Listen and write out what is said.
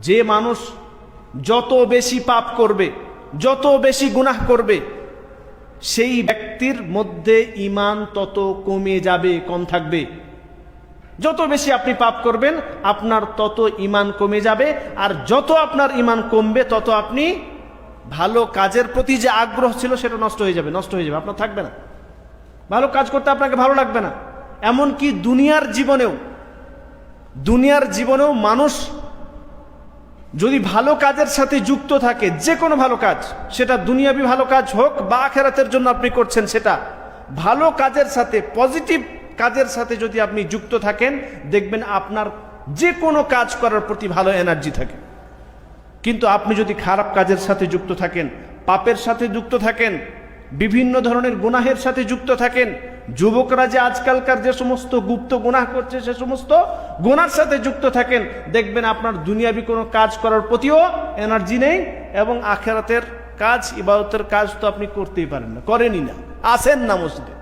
যে মানুষ যত বেশি পাপ করবে, যত বেশি গুনাহ করবে, সেই ব্যক্তির মধ্যে ঈমান তত কমে যাবে, কম থাকবে। যত বেশি আপনি পাপ করবেন আপনার তত ঈমান কমে যাবে, আর যত আপনার ঈমান কমবে তত আপনি ভালো কাজের প্রতি যে আগ্রহ ছিল সেটা নষ্ট হয়ে যাবে, আপনার থাকবে না। ভালো কাজ করতে আপনাকে ভালো লাগবে না। এমনকি দুনিয়ার জীবনেও মানুষ যদি ভালো কাজের সাথে যুক্ত থাকে, যে কোনো ভালো কাজ, সেটা দুনিয়াবি ভালো কাজ হোক বা আখিরাতের জন্য আপনি করছেন, সেটা ভালো কাজের সাথে, পজিটিভ কাজের সাথে যদি আপনি যুক্ত থাকেন, দেখবেন আপনার যে কোনো কাজ করার প্রতি ভালো এনার্জি থাকে। কিন্তু আপনি যদি খারাপ কাজের সাথে যুক্ত থাকেন, পাপের সাথে যুক্ত থাকেন, বিভিন্ন ধরনের গুনাহের সাথে যুক্ত থাকেন, যুবকরা যে আজকালকার যে সমস্ত গুপ্ত গুনাহ করছে সে সমস্ত গুনার সাথে যুক্ত থাকেন, দেখবেন আপনার দুনিয়াবি কোনো কাজ করার প্রতিও এনার্জি নেই, এবং আখিরাতের কাজ, ইবাদতের কাজ তো আপনি করতেই পারেন না, করেনই না, আসেন না মসজিদে।